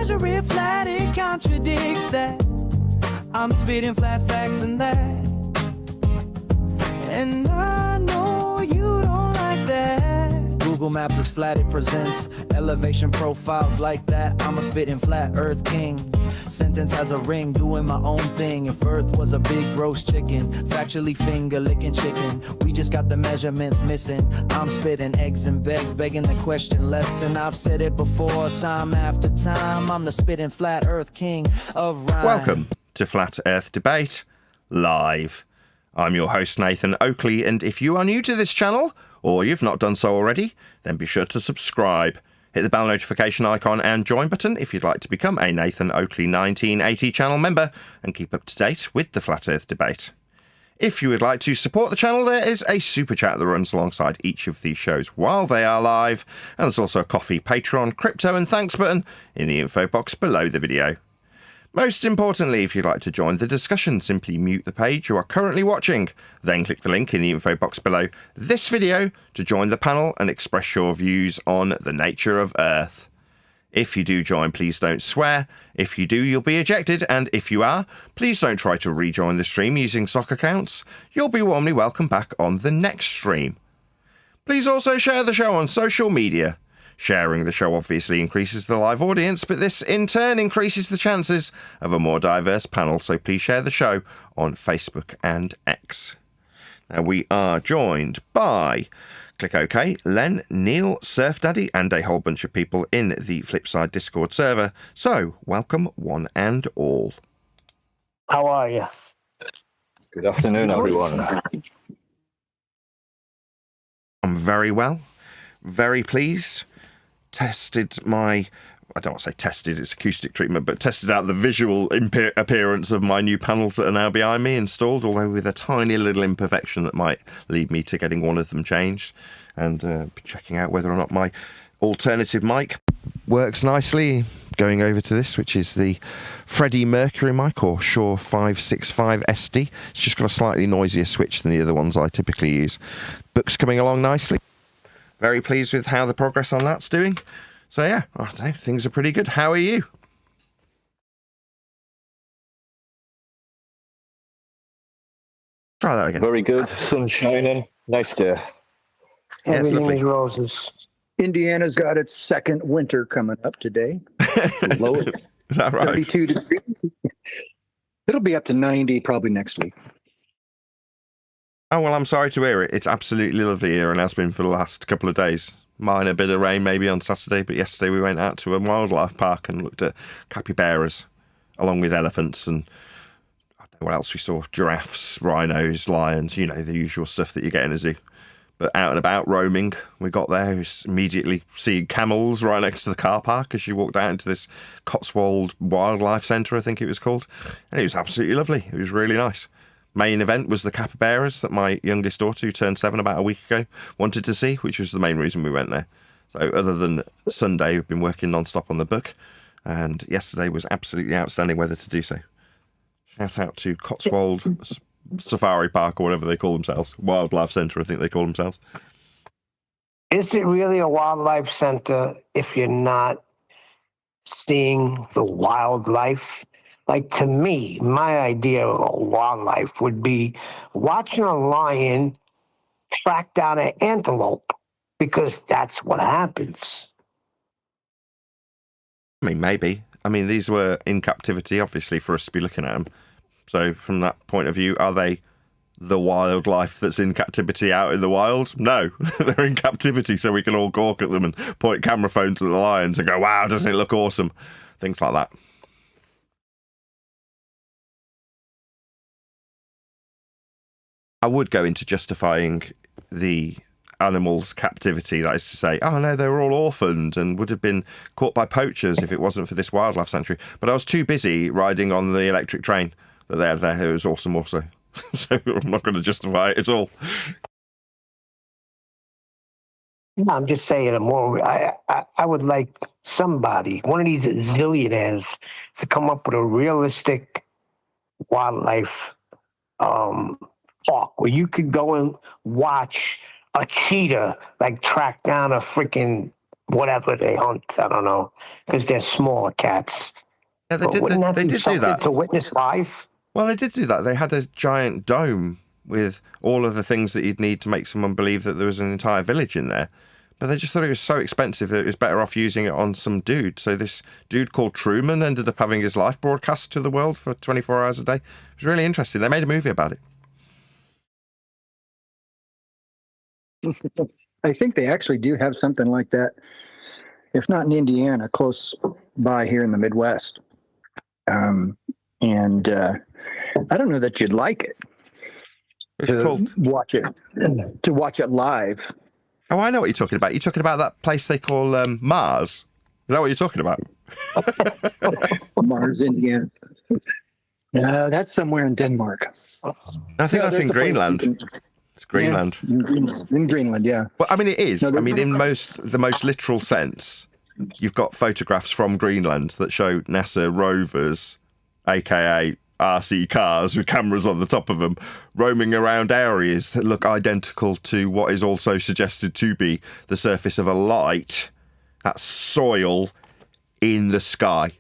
measure it flat, it contradicts that. I'm spitting flat facts and that. And I know you don't like that. Google Maps is flat, it presents elevation profiles like that. I'm a spitting flat earth king. Sentence has a ring, doing my own thing. If earth was a big roast chicken, factually finger licking chicken, we just got the measurements missing. I'm spitting eggs and begs, begging the question lesson. I've said it before, time after time. I'm the spitting flat earth king of rhyme. Welcome to Flat Earth Debate Live. I'm your host, Nathan Oakley, and if you are new to this channel, or you've not done so already, then be sure to subscribe. Hit the bell notification icon and join button if you'd like to become a Nathan Oakley 1980 channel member and keep up to date with the Flat Earth Debate. If you would like to support the channel, there is a super chat that runs alongside each of these shows while they are live, and there's also a coffee, Patreon, crypto and thanks button in the info box below the video. Most importantly, if you'd like to join the discussion, simply mute the page you are currently watching, then click the link in the info box below this video to join the panel and express your views on the nature of Earth. If you do join, please don't swear. If you do, you'll be ejected, and if you are, please don't try to rejoin the stream using sock accounts. You'll be warmly welcome back on the next stream. Please also share the show on social media. Sharing the show obviously increases the live audience, but this in turn increases the chances of a more diverse panel, so please share the show on Facebook and X. Now we are joined by Click OK, Len, Neil, Surf Daddy, and a whole bunch of people in the Flipside Discord server. So welcome one and all. How are you? Good afternoon, everyone. I'm very well, very pleased. Tested my, I don't want to say tested, it's acoustic treatment, but tested out the visual appearance of my new panels that are now behind me installed, although with a tiny little imperfection that might lead me to getting one of them changed, and checking out whether or not my alternative mic works nicely. Going over to this, which is the Freddie Mercury mic, or Shure 565 SD. It's just got a slightly noisier switch than the other ones I typically use. Book's coming along nicely. Very pleased with how the progress on that's doing. So yeah, I don't know, things are pretty good. How are you? Try that again. Very good. Sun shining. Nice day. Yeah, it's Everything lovely. is roses. Indiana's got its second winter coming up today. Low at Is that right? 32 degrees. It'll be up to 90 probably next week. Oh, well, I'm sorry to hear it. It's absolutely lovely here and has been for the last couple of days. Minor bit of rain maybe on Saturday, but yesterday we went out to a wildlife park and looked at capybaras along with elephants, and I don't know what else we saw. Giraffes, rhinos, lions, you know, the usual stuff that you get in a zoo. But out and about roaming, we got there, immediately seeing camels right next to the car park as you walked out into this Cotswold Wildlife Centre, I think it was called. And it was absolutely lovely. It was really nice. Main event was the capybaras that my youngest daughter, who turned 7 about a week ago, wanted to see, which was the main reason we went there. So other than Sunday, we've been working non-stop on the book, and yesterday was absolutely outstanding weather to do so. Shout out to Cotswold Safari Park, or whatever they call themselves. Wildlife Centre, I think they call themselves. Is it really a wildlife center if you're not seeing the wildlife? Like, to me, my idea of wildlife would be watching a lion track down an antelope, because that's what happens. I mean, maybe. I mean, these were in captivity, obviously, for us to be looking at them. So from that point of view, are they the wildlife that's in captivity out in the wild? No, they're in captivity, so we can all gawk at them and point camera phones at the lions and go, wow, doesn't it look awesome? Things like that. I would go into justifying the animals' captivity, that is to say, oh no, they were all orphaned and would have been caught by poachers if it wasn't for this wildlife sanctuary. But I was too busy riding on the electric train that they had there. It was awesome also. So I'm not going to justify it at all. No, I'm just saying, I would like somebody, one of these zillionaires, to come up with a realistic wildlife park where you could go and watch a cheetah like track down a freaking whatever they hunt. I don't know, because they're smaller cats. Yeah, But wouldn't that they be did do something that. to witness live? Well, they did do that. They had a giant dome with all of the things that you'd need to make someone believe that there was an entire village in there. But they just thought it was so expensive that it was better off using it on some dude. So this dude called Truman ended up having his life broadcast to the world for 24 hours a day. It was really interesting. They made a movie about it. I think they actually do have something like that, if not in Indiana, close by here in the Midwest. And I don't know that you'd like it. It's called... To watch it live. Oh, I know what you're talking about. You're talking about that place they call Mars. Is that what you're talking about? Mars, Indiana. That's somewhere in Denmark. I think that's in Greenland. It's Greenland. Yeah, in Greenland, yeah. Well, I mean, it is. No, I mean, in the most literal sense, you've got photographs from Greenland that show NASA rovers, aka RC cars with cameras on the top of them, roaming around areas that look identical to what is also suggested to be the surface of a light. That's soil in the sky.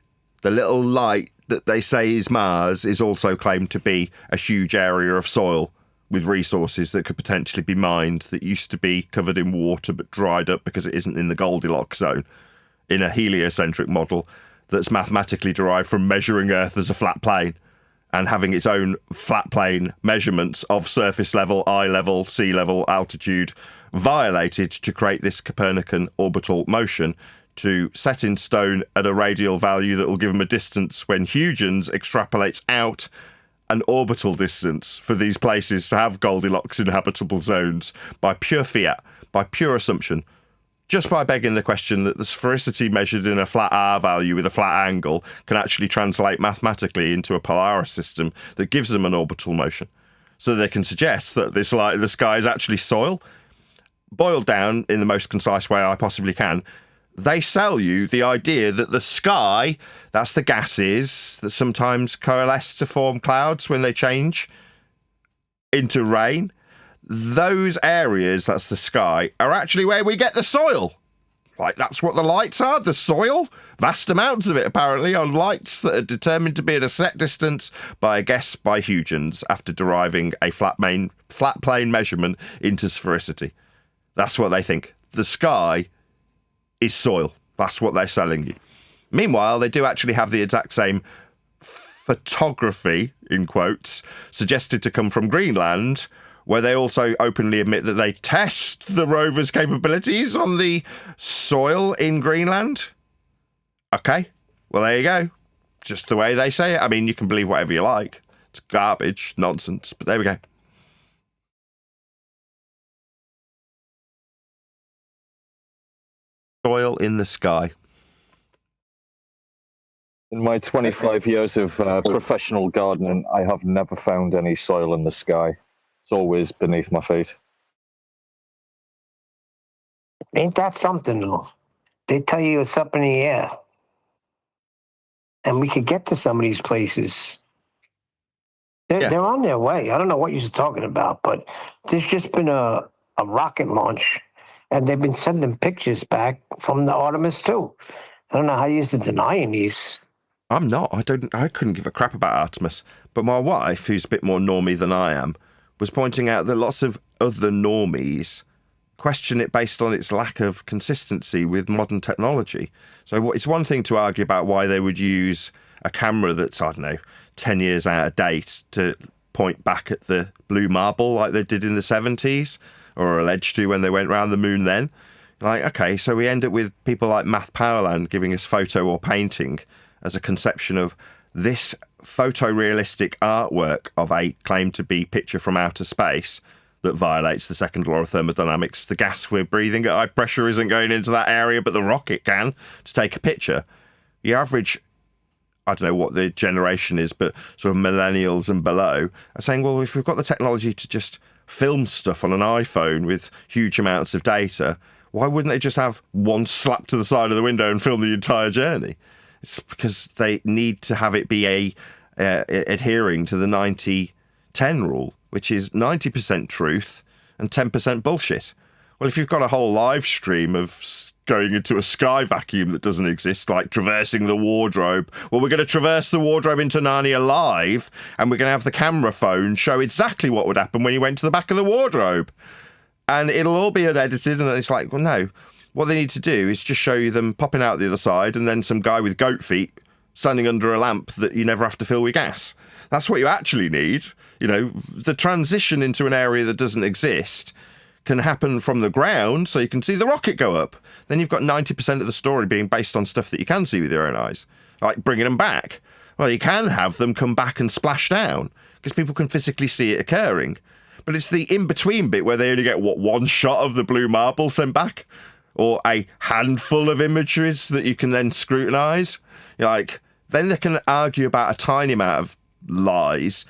The little light that they say is Mars is also claimed to be a huge area of soil with resources that could potentially be mined that used to be covered in water but dried up because it isn't in the Goldilocks zone, in a heliocentric model that's mathematically derived from measuring Earth as a flat plane and having its own flat plane measurements of surface level, eye level, sea level, altitude violated to create this Copernican orbital motion to set in stone at a radial value that will give them a distance when Huygens extrapolates out an orbital distance for these places to have Goldilocks inhabitable zones by pure fiat, by pure assumption, just by begging the question that the sphericity measured in a flat R value with a flat angle can actually translate mathematically into a Polaris system that gives them an orbital motion. So they can suggest that this light in the sky is actually soil. Boiled down in the most concise way I possibly can, they sell you the idea that the sky, that's the gases that sometimes coalesce to form clouds when they change into rain. Those areas, that's the sky, are actually where we get the soil. Like, that's what the lights are, the soil. Vast amounts of it, apparently, on lights that are determined to be at a set distance by a guess by Huygens after deriving a flat plane measurement into sphericity. That's what they think. The sky is soil. That's what they're selling you. Meanwhile, they do actually have the exact same photography, in quotes, suggested to come from Greenland, where they also openly admit that they test the rover's capabilities on the soil in Greenland. Okay, well, there you go. Just the way they say it. I mean, you can believe whatever you like. It's garbage, nonsense, but there we go. Soil in the sky. In my 25 years of professional gardening, I have never found any soil in the sky. It's always beneath my feet. Ain't that something, though? They tell you it's up in the air. And we could get to some of these places. They're on their way. I don't know what you're talking about, but there's just been a rocket launch, and they've been sending pictures back from the Artemis, too. I don't know how you're denying these. I'm not. I couldn't give a crap about Artemis. But my wife, who's a bit more normie than I am, was pointing out that lots of other normies question it based on its lack of consistency with modern technology. So it's one thing to argue about why they would use a camera that's, I don't know, 10 years out of date to point back at the blue marble like they did in the 70s, or are alleged to when they went round the moon then. Like, okay, so we end up with people like Math Powerland giving us photo or painting as a conception of this photorealistic artwork of a claimed to be picture from outer space that violates the second law of thermodynamics. The gas we're breathing at high pressure isn't going into that area, but the rocket can to take a picture. Your average, I don't know what the generation is, but sort of millennials and below are saying, well, if we've got the technology to just film stuff on an iPhone with huge amounts of data, why wouldn't they just have one slap to the side of the window and film the entire journey? It's because they need to have it be adhering to the 90-10 rule, which is 90% truth and 10% bullshit. Well, if you've got a whole live stream of going into a sky vacuum that doesn't exist, like traversing the wardrobe. Well, we're going to traverse the wardrobe into Narnia live, and we're going to have the camera phone show exactly what would happen when you went to the back of the wardrobe. And it'll all be unedited, and it's like, well, no. What they need to do is just show you them popping out the other side, and then some guy with goat feet standing under a lamp that you never have to fill with gas. That's what you actually need. You know, the transition into an area that doesn't exist can happen from the ground, so you can see the rocket go up. Then you've got 90% of the story being based on stuff that you can see with your own eyes, like bringing them back. Well, you can have them come back and splash down, because people can physically see it occurring. But it's the in-between bit where they only get, one shot of the blue marble sent back? Or a handful of images that you can then scrutinise? Like, then they can argue about a tiny amount of lies,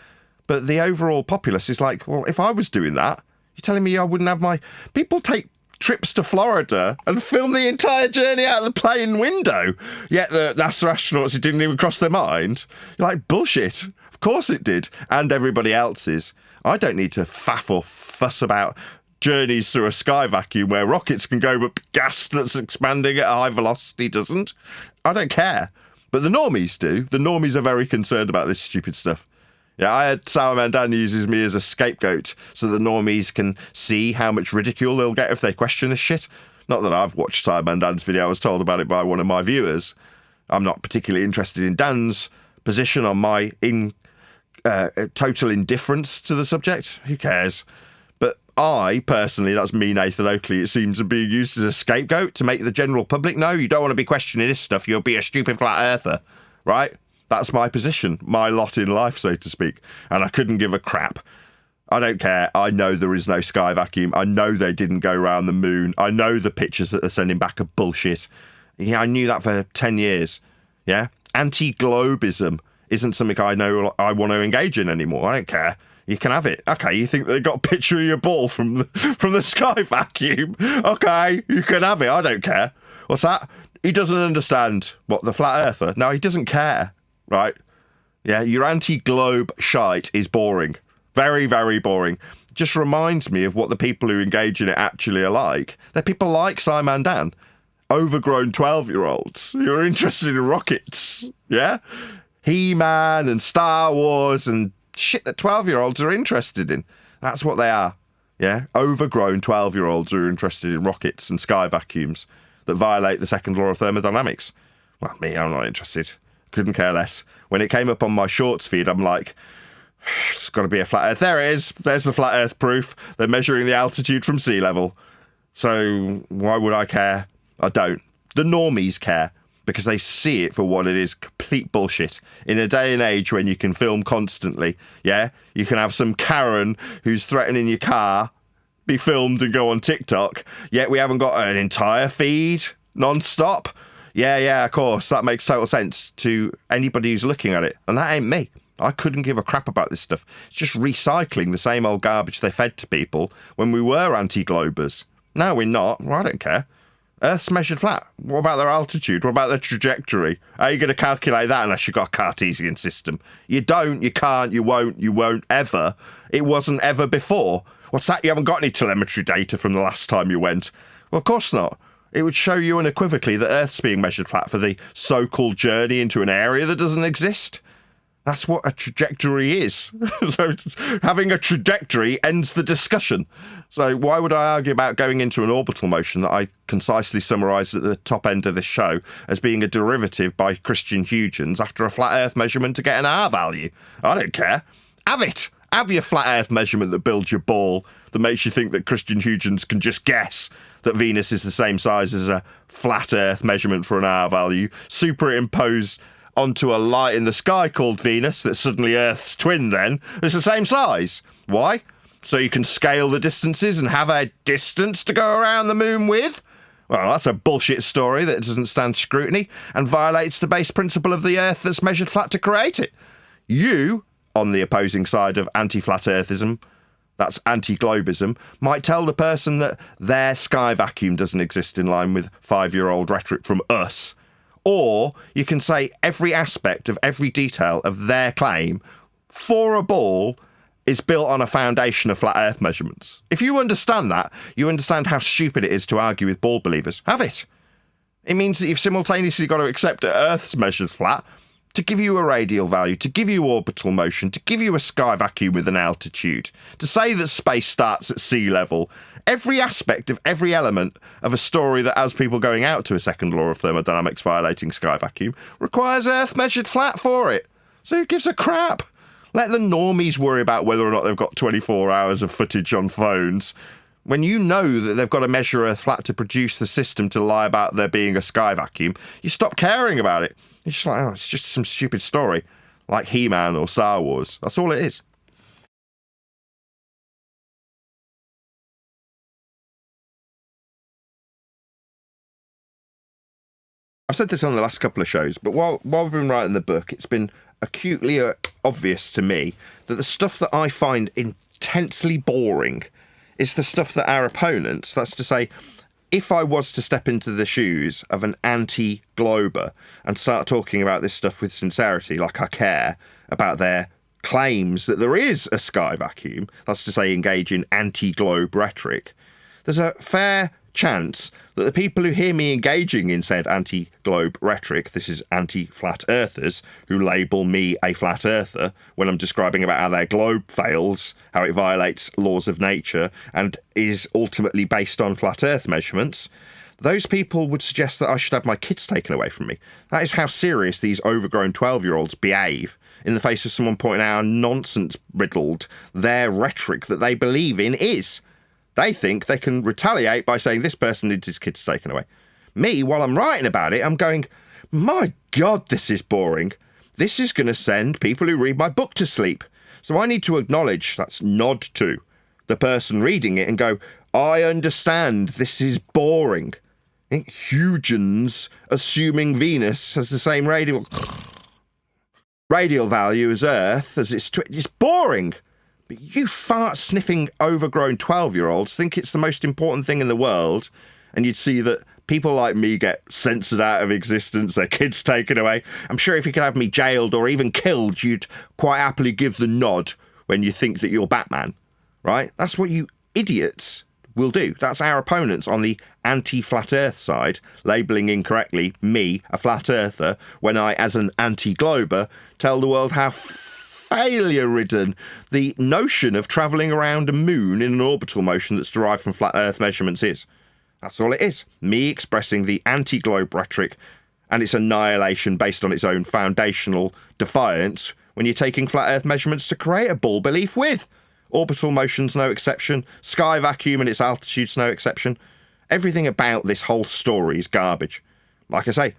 but the overall populace is like, well, if I was doing that, you're telling me I wouldn't have my... People take trips to Florida and film the entire journey out of the plane window, yet the NASA astronauts, it didn't even cross their mind. You're like, bullshit. Of course it did, and everybody else's. I don't need to faff or fuss about journeys through a sky vacuum where rockets can go, but gas that's expanding at a high velocity doesn't. I don't care. But the normies do. The normies are very concerned about this stupid stuff. Yeah, I heard Salamandan uses me as a scapegoat so the normies can see how much ridicule they'll get if they question this shit. Not that I've watched Salamandan's video. I was told about it by one of my viewers. I'm not particularly interested in Dan's position on my total indifference to the subject. Who cares? But I, personally, that's me, Nathan Oakley, it seems to be used as a scapegoat to make the general public know you don't want to be questioning this stuff, you'll be a stupid flat earther, right? That's my position, my lot in life, so to speak. And I couldn't give a crap. I don't care. I know there is no sky vacuum. I know they didn't go around the moon. I know the pictures that they're sending back are bullshit. Yeah, I knew that for 10 years. Yeah? Anti-globism isn't something I know I want to engage in anymore. I don't care. You can have it. Okay, you think they got a picture of your ball from the sky vacuum? Okay, you can have it. I don't care. What's that? He doesn't understand. What, the flat earther? No, he doesn't care. Right? Yeah, your anti-globe shite is boring. Very, very boring. Just reminds me of what the people who engage in it actually are like. They're people like Simon Dan. Overgrown 12-year-olds who are interested in rockets. Yeah? He-Man and Star Wars and shit that 12-year-olds are interested in. That's what they are. Yeah? Overgrown 12-year-olds who are interested in rockets and sky vacuums that violate the second law of thermodynamics. Well, me, I'm not interested. Couldn't care less. When it came up on my shorts feed, I'm like, it's got to be a flat earth. There it is. There's the flat earth proof. They're measuring the altitude from sea level. So why would I care? I don't. The normies care because they see it for what it is, complete bullshit. In a day and age when you can film constantly, yeah, you can have some Karen who's threatening your car be filmed and go on TikTok, yet we haven't got an entire feed non-stop. Yeah, of course, that makes total sense to anybody who's looking at it. And that ain't me. I couldn't give a crap about this stuff. It's just recycling the same old garbage they fed to people when we were anti-globers. No, we're not. Well, I don't care. Earth's measured flat. What about their altitude? What about their trajectory? How are you going to calculate that unless you've got a Cartesian system? You don't, you can't, you won't ever. It wasn't ever before. What's that? You haven't got any telemetry data from the last time you went? Well, of course not. It would show you unequivocally that Earth's being measured flat for the so-called journey into an area that doesn't exist. That's what a trajectory is. So having a trajectory ends the discussion. So why would I argue about going into an orbital motion that I concisely summarised at the top end of this show as being a derivative by Christian Huygens after a flat Earth measurement to get an R value? I don't care. Have it. Have your flat Earth measurement that builds your ball, that makes you think that Christian Huygens can just guess that Venus is the same size as a flat Earth measurement for an R value, superimposed onto a light in the sky called Venus that's suddenly Earth's twin then. It's the same size. Why? So you can scale the distances and have a distance to go around the moon with? Well, that's a bullshit story that doesn't stand scrutiny and violates the base principle of the Earth that's measured flat to create it. You, on the opposing side of anti-flat earthism, that's anti-globism, might tell the person that their sky vacuum doesn't exist in line with 5-year-old rhetoric from us. Or you can say every aspect of every detail of their claim for a ball is built on a foundation of flat Earth measurements. If you understand that, you understand how stupid it is to argue with ball believers. Have it. It means that you've simultaneously got to accept that Earth's measured flat to give you a radial value, to give you orbital motion, to give you a sky vacuum with an altitude, to say that space starts at sea level. Every aspect of every element of a story that has people going out to a second law of thermodynamics violating sky vacuum requires Earth measured flat for it. So who gives a crap? Let the normies worry about whether or not they've got 24 hours of footage on phones. When you know that they've got to measure Earth flat to produce the system to lie about there being a sky vacuum, you stop caring about it. You're just like, oh, it's just some stupid story, like He-Man or Star Wars. That's all it is. I've said this on the last couple of shows, but while we've been writing the book, it's been acutely obvious to me that the stuff that I find intensely boring is the stuff that our opponents, that's to say, if I was to step into the shoes of an anti-glober and start talking about this stuff with sincerity, like I care about their claims that there is a sky vacuum, that's to say, engage in anti-globe rhetoric, there's a fair chance that the people who hear me engaging in said anti-globe rhetoric, this is anti-flat earthers, who label me a flat earther when I'm describing about how their globe fails, how it violates laws of nature, and is ultimately based on flat earth measurements, those people would suggest that I should have my kids taken away from me. That is how serious these overgrown 12-year-olds behave in the face of someone pointing out how nonsense-riddled their rhetoric that they believe in is. They think they can retaliate by saying this person needs his kids taken away. Me, while I'm writing about it, I'm going, my God, this is boring. This is going to send people who read my book to sleep. So I need to acknowledge, that's nod to, the person reading it and go, I understand this is boring. Huygens assuming Venus has the same radial value as Earth, as it's boring. But you fart-sniffing, overgrown 12-year-olds think it's the most important thing in the world, and you'd see that people like me get censored out of existence, their kids taken away. I'm sure if you could have me jailed or even killed, you'd quite happily give the nod when you think that you're Batman, right? That's what you idiots will do. That's our opponents on the anti-flat earth side, labelling incorrectly me a flat earther, when I, as an anti-glober, tell the world how failure-ridden the notion of travelling around a moon in an orbital motion that's derived from flat Earth measurements is. That's all it is. Me expressing the anti-globe rhetoric and its annihilation based on its own foundational defiance when you're taking flat Earth measurements to create a bull belief with. Orbital motion's no exception. Sky vacuum and its altitude's no exception. Everything about this whole story is garbage. Like I say,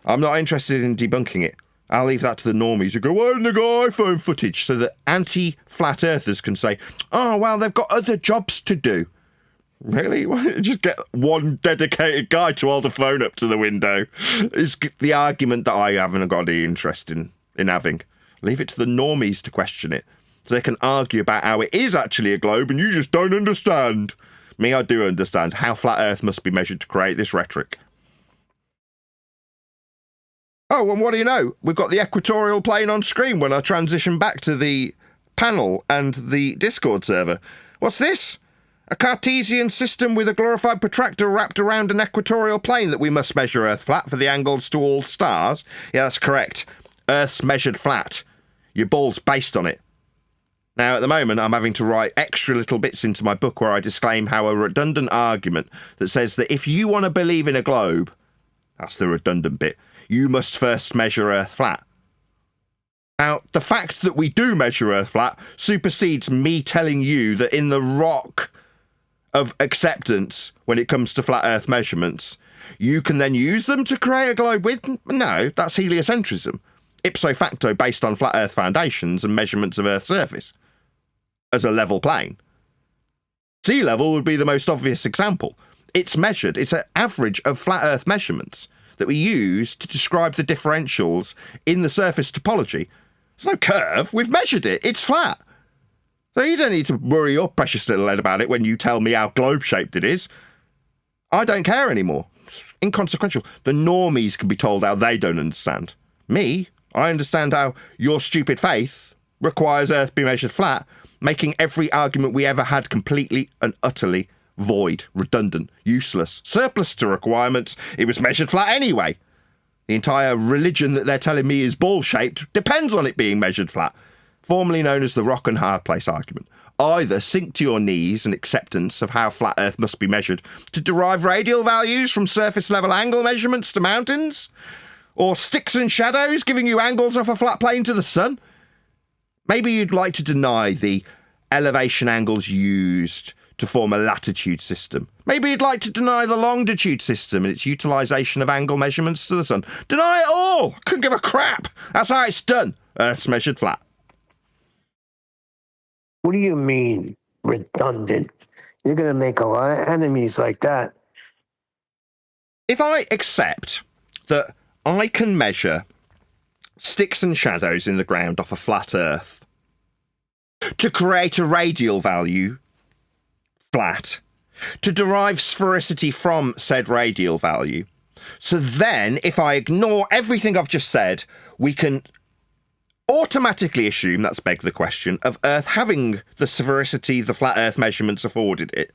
I'm not interested in debunking it. I'll leave that to the normies who go, why haven't they got iPhone footage? So that anti-flat earthers can say, oh, well, they've got other jobs to do. Really? Why don't you just get one dedicated guy to hold the phone up to the window? Is the argument that I haven't got any interest in having. Leave it to the normies to question it. So they can argue about how it is actually a globe and you just don't understand. Me, I do understand how flat Earth must be measured to create this rhetoric. Oh, and what do you know? We've got the equatorial plane on screen when I transition back to the panel and the Discord server. What's this? A Cartesian system with a glorified protractor wrapped around an equatorial plane that we must measure Earth flat for the angles to all stars? Yeah, that's correct. Earth's measured flat. Your ball's based on it. Now, at the moment, I'm having to write extra little bits into my book where I disclaim how a redundant argument that says that if you want to believe in a globe, that's the redundant bit, you must first measure Earth flat. Now, the fact that we do measure Earth flat supersedes me telling you that in the rock of acceptance when it comes to flat Earth measurements, you can then use them to create a globe with. No, that's heliocentrism. Ipso facto based on flat Earth foundations and measurements of Earth's surface as a level plane. Sea level would be the most obvious example. It's measured. It's an average of flat Earth measurements that we use to describe the differentials in the surface topology. There's no curve. We've measured it. It's flat. So you don't need to worry your precious little head about it when you tell me how globe-shaped it is. I don't care anymore. It's inconsequential. The normies can be told how they don't understand. Me, I understand how your stupid faith requires Earth be measured flat, making every argument we ever had completely and utterly void, redundant, useless, surplus to requirements. It was measured flat anyway. The entire religion that they're telling me is ball-shaped depends on it being measured flat, formerly known as the rock and hard place argument. Either sink to your knees in acceptance of how flat Earth must be measured to derive radial values from surface level angle measurements to mountains, or sticks and shadows giving you angles off a flat plane to the sun. Maybe you'd like to deny the elevation angles used to form a latitude system. Maybe you'd like to deny the longitude system and its utilisation of angle measurements to the sun. Deny it all! Couldn't give a crap! That's how it's done. Earth's measured flat. What do you mean, redundant? You're going to make a lot of enemies like that. If I accept that I can measure sticks and shadows in the ground off a flat Earth to create a radial value flat, to derive sphericity from said radial value, so then if I ignore everything I've just said, we can automatically assume, that's beg the question, of Earth having the sphericity the flat Earth measurements afforded it.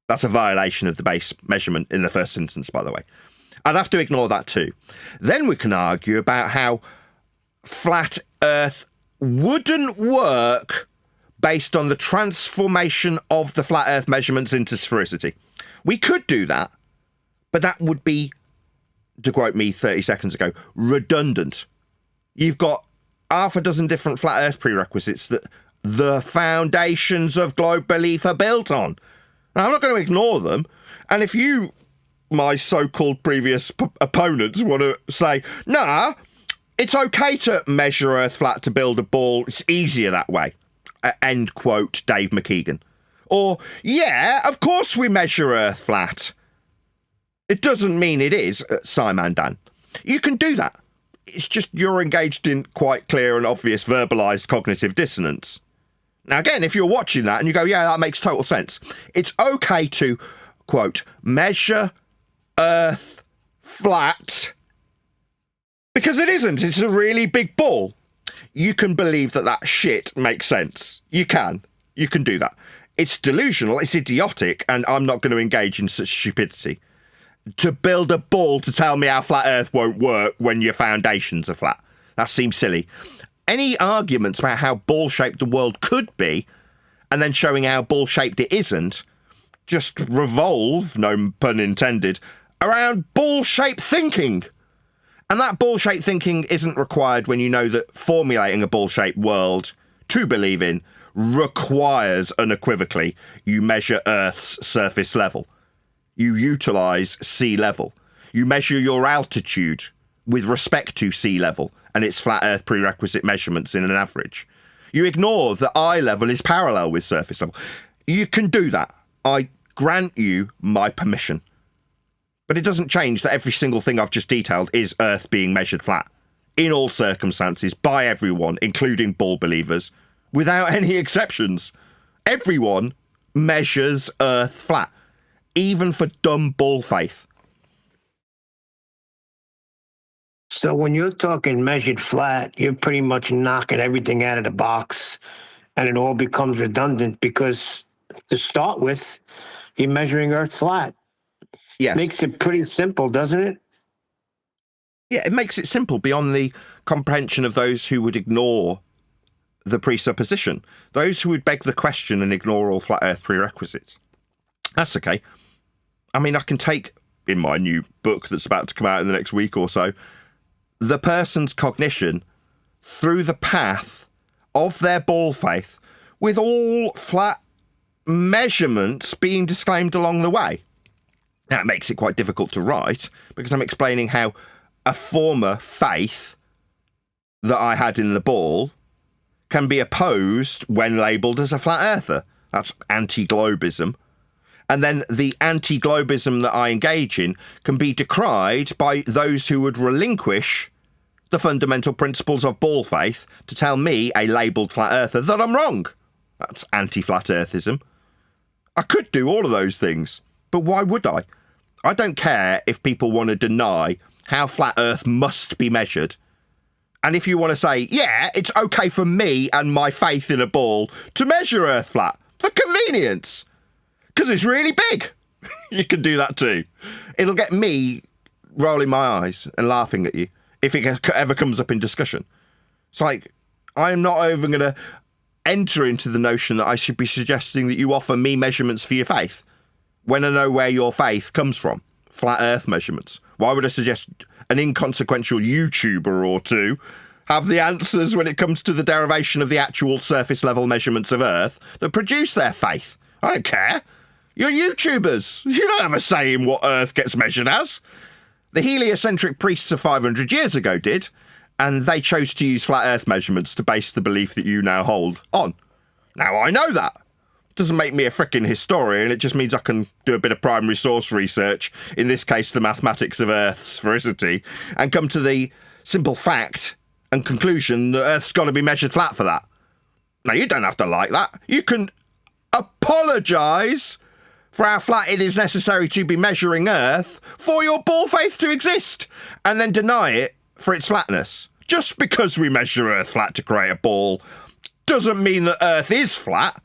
That's a violation of the base measurement in the first instance, by the way. I'd have to ignore that too. Then we can argue about how flat Earth wouldn't work based on the transformation of the flat Earth measurements into sphericity. We could do that, but that would be, to quote me 30 seconds ago, redundant. You've got half a dozen different flat Earth prerequisites that the foundations of globe belief are built on. Now, I'm not going to ignore them. And if you, my so-called previous opponents, want to say, nah, it's okay to measure Earth flat to build a ball, it's easier that way. End quote, Dave McKeegan. Or, yeah, of course we measure Earth flat. It doesn't mean it is, Simon Dan. You can do that. It's just you're engaged in quite clear and obvious verbalised cognitive dissonance. Now, again, if you're watching that and you go, yeah, that makes total sense. It's okay to, quote, measure Earth flat because it isn't. It's a really big ball. You can believe that that shit makes sense. You can do that. It's delusional, it's idiotic, and I'm not going to engage in such stupidity. To build a ball to tell me how flat Earth won't work when your foundations are flat. That seems silly. Any arguments about how ball-shaped the world could be, and then showing how ball-shaped it isn't, just revolve, no pun intended, around ball-shaped thinking. And that ball-shaped thinking isn't required when you know that formulating a ball-shaped world to believe in requires unequivocally you measure Earth's surface level. You utilise sea level. You measure your altitude with respect to sea level and its flat Earth prerequisite measurements in an average. You ignore that eye level is parallel with surface level. You can do that. I grant you my permission. But it doesn't change that every single thing I've just detailed is Earth being measured flat, in all circumstances, by everyone, including ball believers, without any exceptions. Everyone measures Earth flat, even for dumb ball faith. So when you're talking measured flat, you're pretty much knocking everything out of the box, and it all becomes redundant because, to start with, you're measuring Earth flat. Yes. Makes it pretty simple, doesn't it? Yeah, it makes it simple beyond the comprehension of those who would ignore the presupposition, those who would beg the question and ignore all flat Earth prerequisites. That's okay. I mean, I can take, in my new book that's about to come out in the next week or so, the person's cognition through the path of their ball faith with all flat measurements being disclaimed along the way. Now, it makes it quite difficult to write because I'm explaining how a former faith that I had in the ball can be opposed when labelled as a flat earther. That's anti-globism. And then the anti-globism that I engage in can be decried by those who would relinquish the fundamental principles of ball faith to tell me, a labelled flat earther, that I'm wrong. That's anti-flat earthism. I could do all of those things, but why would I? I don't care if people want to deny how flat Earth must be measured. And if you want to say, yeah, it's okay for me and my faith in a ball to measure Earth flat, for convenience. Because it's really big. You can do that too. It'll get me rolling my eyes and laughing at you if it ever comes up in discussion. It's like, I'm not even going to enter into the notion that I should be suggesting that you offer me measurements for your faith when I know where your faith comes from. Flat Earth measurements. Why would I suggest an inconsequential YouTuber or two have the answers when it comes to the derivation of the actual surface level measurements of Earth that produce their faith? I don't care. You're YouTubers. You don't have a say in what Earth gets measured as. The heliocentric priests of 500 years ago did, and they chose to use flat Earth measurements to base the belief that you now hold on. Now I know that. Doesn't make me a frickin' historian, it just means I can do a bit of primary source research, in this case the mathematics of Earth's sphericity, and come to the simple fact and conclusion that Earth's got to be measured flat for that. Now you don't have to like that. You can apologise for how flat it is necessary to be measuring Earth for your ball faith to exist, and then deny it for its flatness. Just because we measure Earth flat to create a ball doesn't mean that Earth is flat.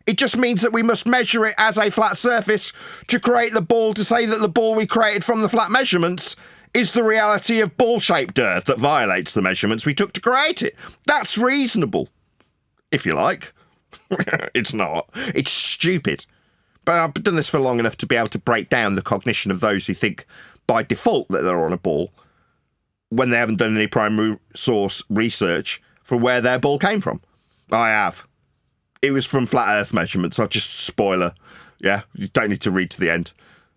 It just means that we must measure it as a flat surface to create the ball, to say that the ball we created from the flat measurements is the reality of ball-shaped Earth that violates the measurements we took to create it. That's reasonable, if you like. It's not. It's stupid. But I've done this for long enough to be able to break down the cognition of those who think by default that they're on a ball when they haven't done any primary source research for where their ball came from. I have. It was from flat Earth measurements. I'll just spoiler. Yeah, you don't need to read to the end.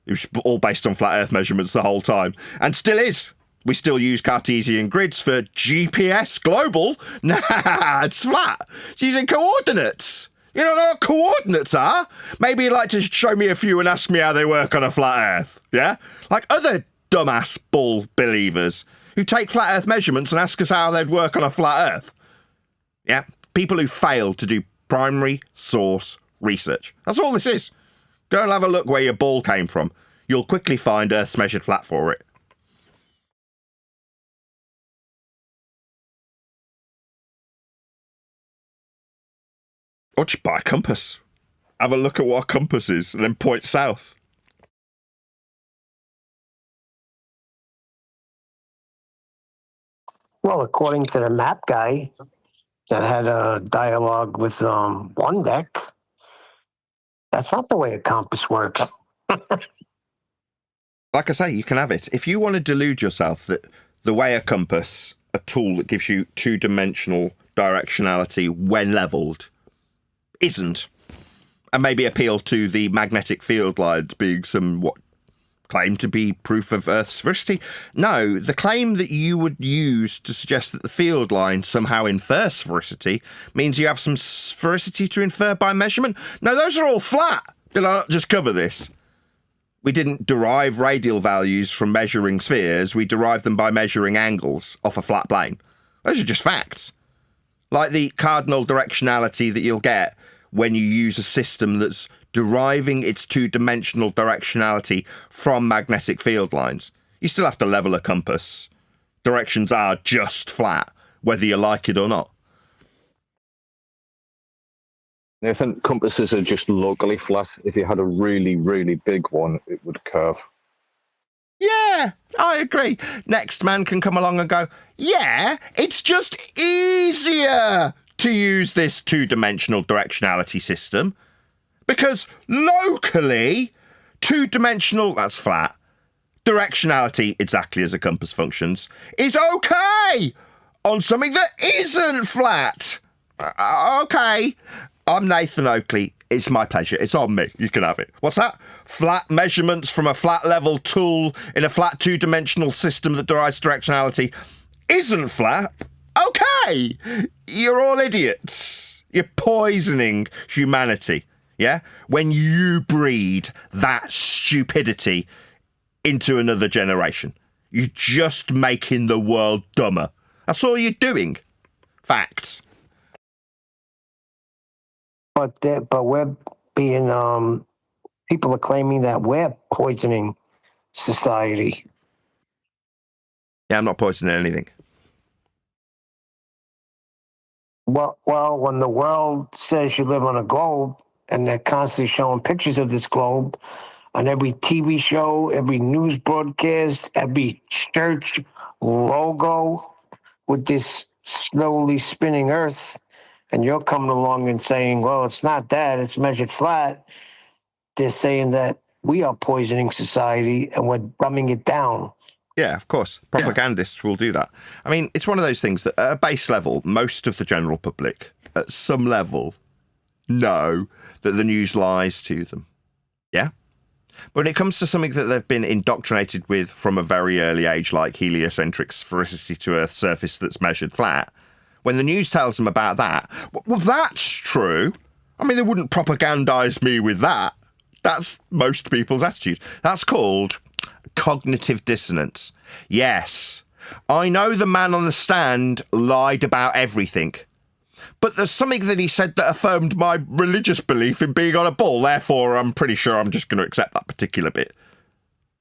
It was all based on flat Earth measurements the whole time. And still is. We still use Cartesian grids for GPS global. Nah, it's flat. It's using coordinates. You don't know what coordinates are? Maybe you'd like to show me a few and ask me how they work on a flat Earth. Yeah? Like other dumbass bull believers who take flat Earth measurements and ask us how they'd work on a flat Earth. Yeah? People who fail to do primary source research. That's all this is. Go and have a look where your ball came from. You'll quickly find Earth's measured flat for it. Or just buy a compass. Have a look at what a compass is and then point south. Well, according to the map guy that had a dialogue with one deck, that's not the way a compass works. Like I say, you can have it. If you want to delude yourself that the way a compass, a tool that gives you two-dimensional directionality when levelled, isn't, and maybe appeal to the magnetic field lines being somewhat claimed to be proof of Earth's sphericity. No, the claim that you would use to suggest that the field lines somehow infer sphericity means you have some sphericity to infer by measurement. No, those are all flat. Did I not just cover this? We didn't derive radial values from measuring spheres. We derived them by measuring angles off a flat plane. Those are just facts. Like the cardinal directionality that you'll get when you use a system that's deriving its two-dimensional directionality from magnetic field lines. You still have to level a compass. Directions are just flat, whether you like it or not. Nathan, compasses are just locally flat. If you had a really, really big one, it would curve. Yeah, I agree. Next man can come along and go, yeah, it's just easier to use this two-dimensional directionality system because locally, two-dimensional, that's flat, directionality, exactly as a compass functions, is okay on something that isn't flat. Okay. I'm Nathan Oakley. It's my pleasure. It's on me. You can have it. What's that? Flat measurements from a flat level tool in a flat two-dimensional system that derives directionality isn't flat. Okay. You're all idiots. You're poisoning humanity. Yeah? When you breed that stupidity into another generation, you're just making the world dumber. That's all you're doing. Facts. But we're being people are claiming that we're poisoning society. Yeah, I'm not poisoning anything. Well, when the world says you live on a globe and they're constantly showing pictures of this globe on every TV show, every news broadcast, every church logo with this slowly spinning Earth. And you're coming along and saying, well, it's not that, it's measured flat. They're saying that we are poisoning society and we're dumbing it down. Yeah, of course. Propagandists will do that. I mean, it's one of those things that at a base level, most of the general public, at some level, know that the news lies to them. Yeah? But when it comes to something that they've been indoctrinated with from a very early age, like heliocentric sphericity to Earth's surface that's measured flat, when the news tells them about that, well, that's true. I mean, they wouldn't propagandize me with that. That's most people's attitude. That's called cognitive dissonance. Yes, I know the man on the stand lied about everything, but there's something that he said that affirmed my religious belief in being on a ball. Therefore, I'm pretty sure I'm just going to accept that particular bit.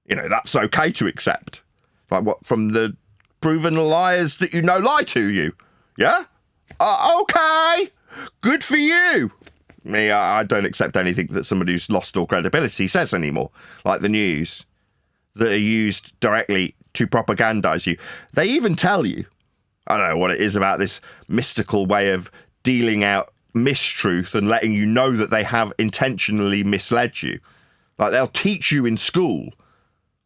You know, that's okay to accept. Like what, from the proven liars that you know lie to you. Yeah? Okay. Good for you. Me, I don't accept anything that somebody who's lost all credibility says anymore. Like the news that are used directly to propagandize you. They even tell you, I don't know what it is about this mystical way of dealing out mistruth and letting you know that they have intentionally misled you. Like they'll teach you in school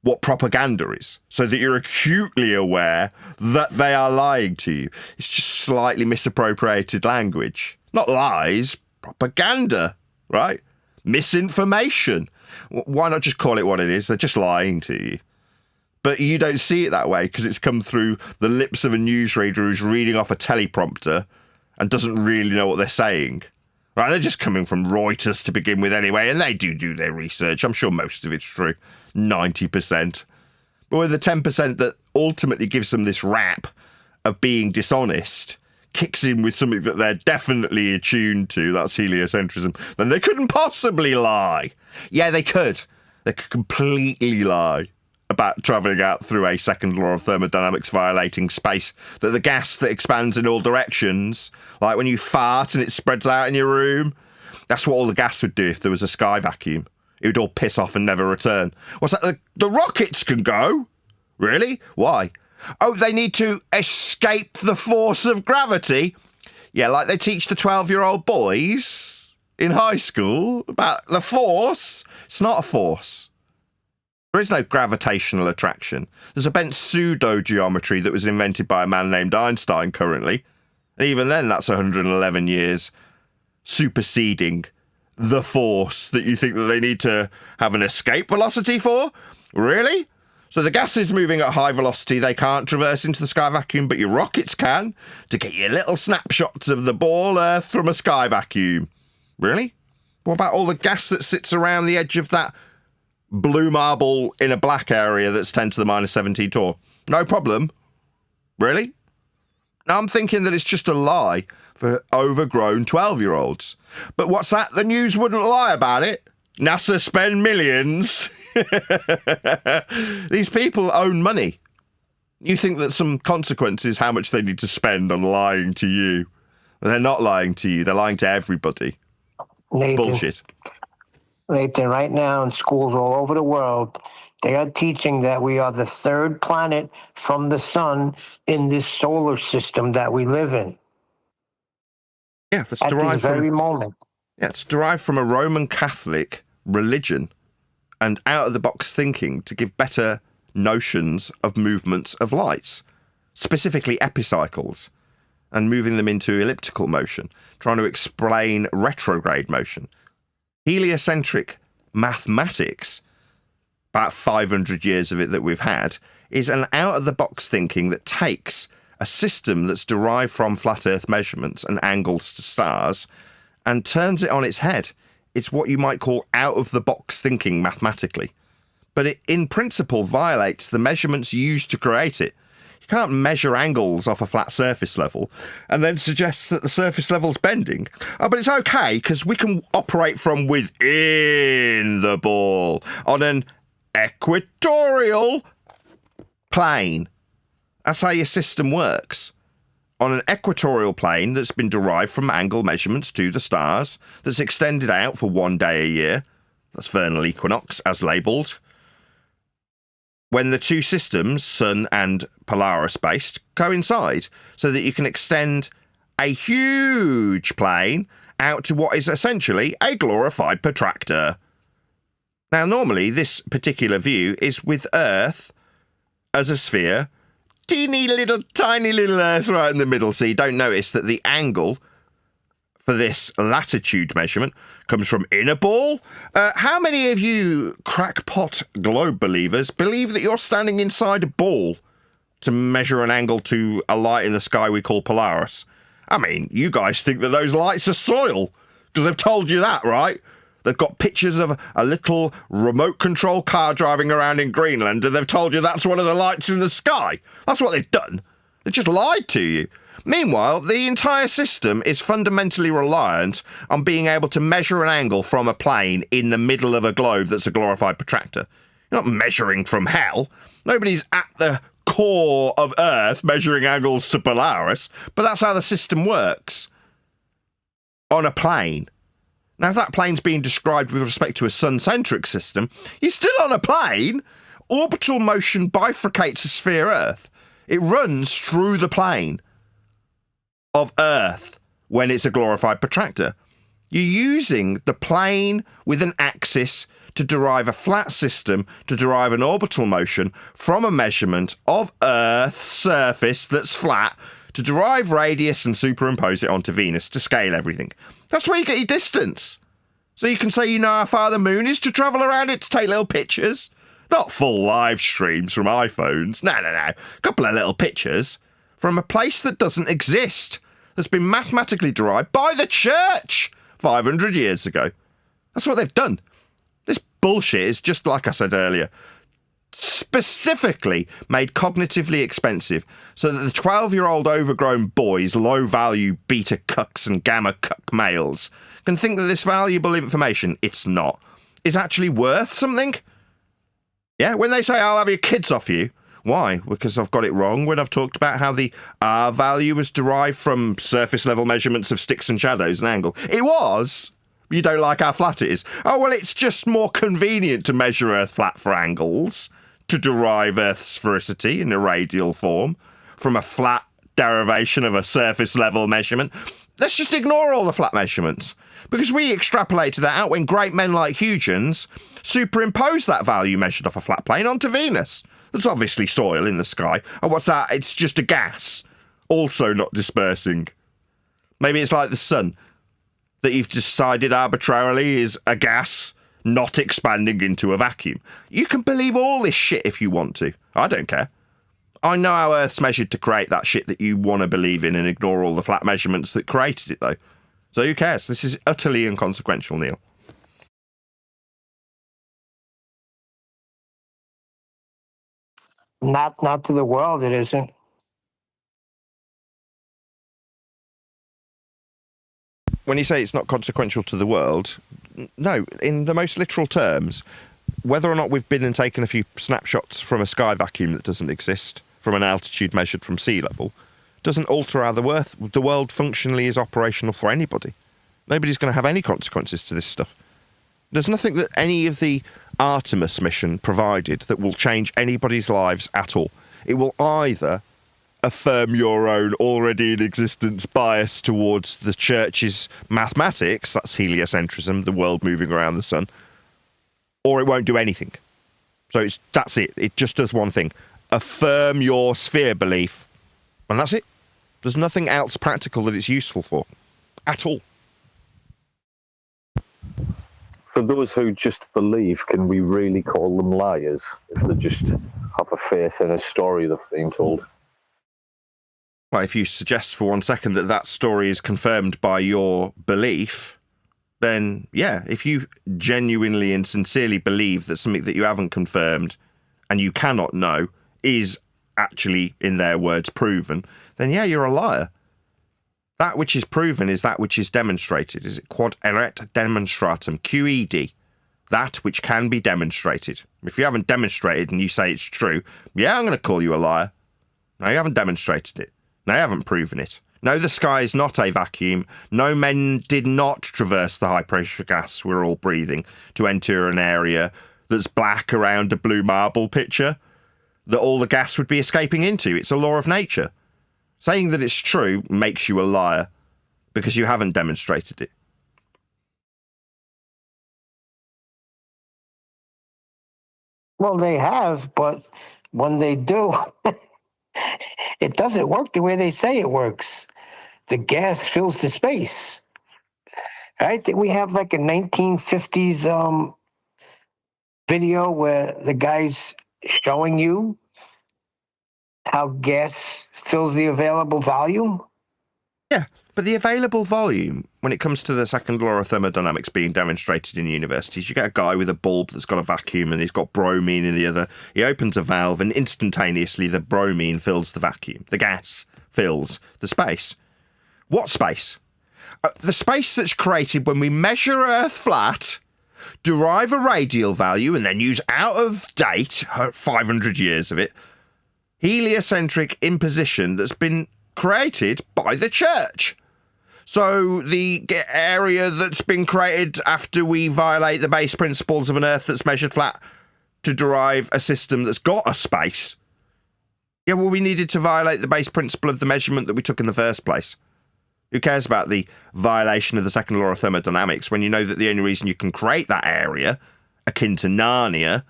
what propaganda is so that you're acutely aware that they are lying to you. It's just slightly misappropriated language. Not lies, propaganda, right? Misinformation. Why not just call it what it is? They're just lying to you. But you don't see it that way because it's come through the lips of a newsreader who's reading off a teleprompter and doesn't really know what they're saying. Right? They're just coming from Reuters to begin with anyway, and they do their research. I'm sure most of it's true. 90%. But with the 10% that ultimately gives them this rap of being dishonest, kicks in with something that they're definitely attuned to, that's heliocentrism, then they couldn't possibly lie. Yeah, they could. They could completely lie about travelling out through a second law of thermodynamics violating space, that the gas that expands in all directions, like when you fart and it spreads out in your room, that's what all the gas would do if there was a sky vacuum. It would all piss off and never return. What's that? The rockets can go? Really? Why? Oh, they need to escape the force of gravity? Yeah, like they teach the 12-year-old boys in high school about the force. It's not a force. There is no gravitational attraction. There's a bent pseudo-geometry that was invented by a man named Einstein currently. And even then, that's 111 years superseding the force that you think that they need to have an escape velocity for? Really? So the gas is moving at high velocity. They can't traverse into the sky vacuum, but your rockets can, to get you little snapshots of the ball Earth from a sky vacuum. Really? What about all the gas that sits around the edge of that blue marble in a black area that's 10 to the minus 17 torr? No problem. Really? Now I'm thinking that it's just a lie for overgrown 12-year-olds. But what's that? The news wouldn't lie about it. NASA spend millions. These people own money. You think that some consequence is how much they need to spend on lying to you. They're not lying to you. They're lying to everybody. Nathan, Bullshit. Nathan, right now in schools all over the world, they are teaching that we are the third planet from the sun in this solar system that we live in. Yeah, that's At derived this very from... moment. Yeah, it's derived from a Roman Catholic religion and out-of-the-box thinking to give better notions of movements of lights, specifically epicycles, and moving them into elliptical motion, trying to explain retrograde motion. Heliocentric mathematics, about 500 years of it that we've had, is an out-of-the-box thinking that takes a system that's derived from flat Earth measurements and angles to stars and turns it on its head. It's what you might call out-of-the-box thinking mathematically. But it, in principle, violates the measurements used to create it. You can't measure angles off a flat surface level and then suggest that the surface level's bending. Oh, but it's okay, because we can operate from within the ball on an equatorial plane. That's how your system works. on an equatorial plane that's been derived from angle measurements to the stars, that's extended out for 1 day a year. That's vernal equinox, as labelled. When the two systems, Sun and Polaris-based, coincide, so that you can extend a huge plane out to what is essentially a glorified protractor. Now, normally, this particular view is with Earth as a sphere, teeny little, tiny little Earth right in the middle, so you don't notice that the angle for this latitude measurement comes from in a ball. How many of you crackpot globe believers believe that you're standing inside a ball to measure an angle to a light in the sky we call Polaris? I mean, you guys think that those lights are soil, because they've told you that, right? They've got pictures of a little remote control car driving around in Greenland, and they've told you that's one of the lights in the sky. That's what they've done. They just lied to you. Meanwhile, the entire system is fundamentally reliant on being able to measure an angle from a plane in the middle of a globe that's a glorified protractor. You're not measuring from hell. Nobody's at the core of Earth measuring angles to Polaris, but that's how the system works. On a plane. Now, if that plane's being described with respect to a sun-centric system, you're still on a plane. Orbital motion bifurcates a sphere Earth. It runs through the plane of Earth when it's a glorified protractor. You're using the plane with an axis to derive a flat system, to derive an orbital motion from a measurement of Earth's surface that's flat, to derive radius and superimpose it onto Venus to scale everything. That's where you get your distance. So you can say you know how far the moon is to travel around it to take little pictures. Not full live streams from iPhones. No. A couple of little pictures from a place that doesn't exist, that's been mathematically derived by the church 500 years ago. That's what they've done. This bullshit is just, like I said earlier, specifically made cognitively expensive so that the 12-year-old overgrown boys, low-value beta cucks and gamma cuck males, can think that this valuable information, it's not, is actually worth something. Yeah, when they say, I'll have your kids off you, why? Because I've got it wrong when I've talked about how the R value was derived from surface level measurements of sticks and shadows and angle. It was. You don't like how flat it is. Oh, well, it's just more convenient to measure Earth flat for angles, to derive Earth's sphericity in a radial form from a flat derivation of a surface level measurement. Let's just ignore all the flat measurements, because we extrapolated that out when great men like Huygens superimposed that value measured off a flat plane onto Venus. There's obviously soil in the sky. Oh, what's that? It's just a gas, also not dispersing. Maybe it's like the sun, that you've decided arbitrarily is a gas not expanding into a vacuum. You can believe all this shit if you want to. I don't care. I know how Earth's measured to create that shit that you want to believe in and ignore all the flat measurements that created it, though. So who cares? This is utterly inconsequential, Neil. Not to the world, it isn't. When you say it's not consequential to the world, no, in the most literal terms, whether or not we've been and taken a few snapshots from a sky vacuum that doesn't exist, from an altitude measured from sea level, doesn't alter how the world functionally is operational for anybody. Nobody's going to have any consequences to this stuff. There's nothing that any of the Artemis mission provided that will change anybody's lives at all. It will either affirm your own already in existence bias towards the church's mathematics, that's heliocentrism, the world moving around the sun, or it won't do anything. So that's it. It just does one thing. Affirm your sphere belief. And that's it. There's nothing else practical that it's useful for. At all. For those who just believe, can we really call them liars if they just have a faith in a story they've been told? Well, if you suggest for 1 second that that story is confirmed by your belief, then yeah, if you genuinely and sincerely believe that something that you haven't confirmed and you cannot know is actually, in their words, proven, then yeah, you're a liar. That which is proven is that which is demonstrated. Is it quod erat demonstratum, QED? That which can be demonstrated. If you haven't demonstrated and you say it's true, yeah, I'm going to call you a liar. No, you haven't demonstrated it. They haven't proven it. No, the sky is not a vacuum. No, men did not traverse the high-pressure gas we're all breathing to enter an area that's black around a blue marble picture that all the gas would be escaping into. It's a law of nature. Saying that it's true makes you a liar because you haven't demonstrated it. Well, they have, but when they do, it doesn't work the way they say it works. The gas fills the space. Right? We have like a 1950s video where the guy's showing you how gas fills the available volume. Yeah, but the available volume, when it comes to the second law of thermodynamics being demonstrated in universities, you get a guy with a bulb that's got a vacuum and he's got bromine in the other. He opens a valve and instantaneously the bromine fills the vacuum. The gas fills the space. What space? The space that's created when we measure Earth flat, derive a radial value, and then use out of date, 500 years of it, heliocentric imposition that's been created by the church. So the area that's been created after we violate the base principles of an Earth that's measured flat to derive a system that's got a space. Yeah, well, we needed to violate the base principle of the measurement that we took in the first place. Who cares about the violation of the second law of thermodynamics when you know that the only reason you can create that area, akin to Narnia,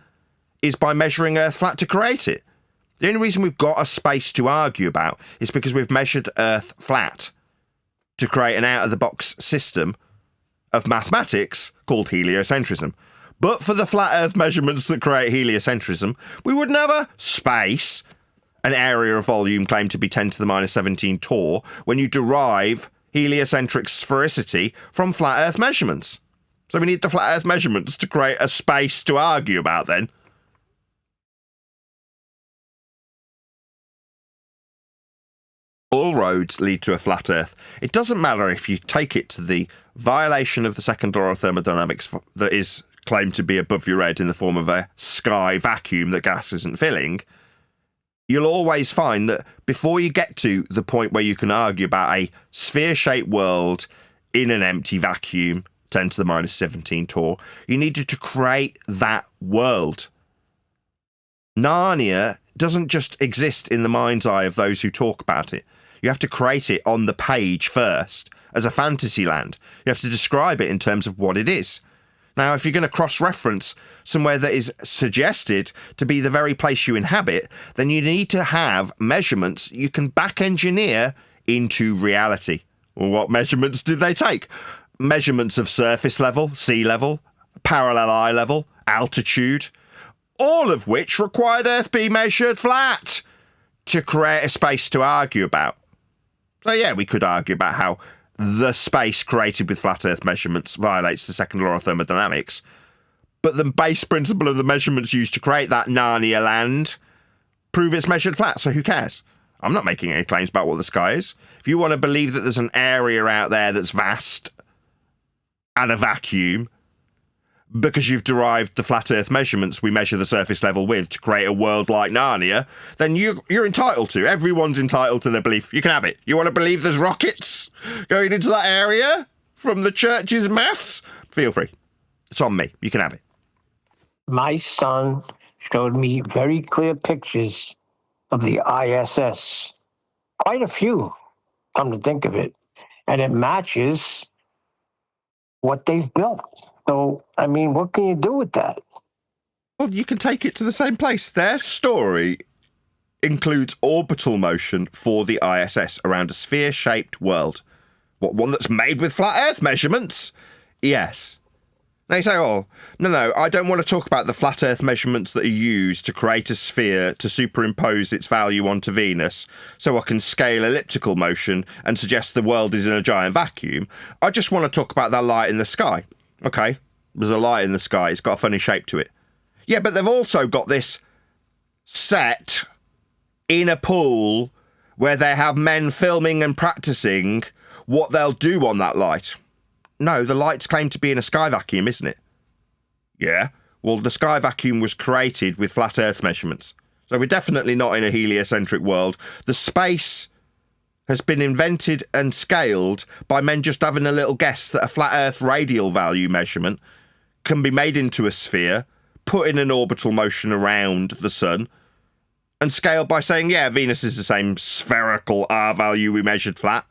is by measuring Earth flat to create it? The only reason we've got a space to argue about is because we've measured Earth flat to create an out-of-the-box system of mathematics called heliocentrism. But for the flat Earth measurements that create heliocentrism, we wouldn't have a space, an area of volume claimed to be 10 to the minus 17 torr, when you derive heliocentric sphericity from flat Earth measurements. So we need the flat Earth measurements to create a space to argue about then. All roads lead to a flat Earth. It doesn't matter if you take it to the violation of the second law of thermodynamics that is claimed to be above your head in the form of a sky vacuum that gas isn't filling. You'll always find that before you get to the point where you can argue about a sphere-shaped world in an empty vacuum, 10 to the minus 17 torr, you needed to create that world. Narnia doesn't just exist in the mind's eye of those who talk about it. You have to create it on the page first as a fantasy land. You have to describe it in terms of what it is. Now, if you're going to cross-reference somewhere that is suggested to be the very place you inhabit, then you need to have measurements you can back-engineer into reality. Well, what measurements did they take? Measurements of surface level, sea level, parallel eye level, altitude, all of which required Earth be measured flat to create a space to argue about. So yeah, we could argue about how the space created with flat Earth measurements violates the second law of thermodynamics, but the base principle of the measurements used to create that Narnia land prove it's measured flat, so who cares? I'm not making any claims about what the sky is. If you want to believe that there's an area out there that's vast and a vacuum, because you've derived the flat Earth measurements we measure the surface level with to create a world like Narnia, then you're entitled to. Everyone's entitled to their belief. You can have it. You want to believe there's rockets going into that area from the church's maths? Feel free. It's on me. You can have it. My son showed me very clear pictures of the ISS. Quite a few, come to think of it. And it matches what they've built. So, I mean, what can you do with that? Well, you can take it to the same place. Their story includes orbital motion for the ISS around a sphere-shaped world. What, one that's made with flat Earth measurements? Yes. They say, oh, no, I don't want to talk about the flat Earth measurements that are used to create a sphere to superimpose its value onto Venus so I can scale elliptical motion and suggest the world is in a giant vacuum. I just want to talk about that light in the sky. Okay, there's a light in the sky. It's got a funny shape to it. Yeah, but they've also got this set in a pool where they have men filming and practicing what they'll do on that light. No, the light's claimed to be in a sky vacuum, isn't it? Yeah, well, the sky vacuum was created with flat Earth measurements. So we're definitely not in a heliocentric world. The space has been invented and scaled by men just having a little guess that a flat Earth radial value measurement can be made into a sphere, put in an orbital motion around the sun, and scaled by saying, yeah, Venus is the same spherical R value we measured flat.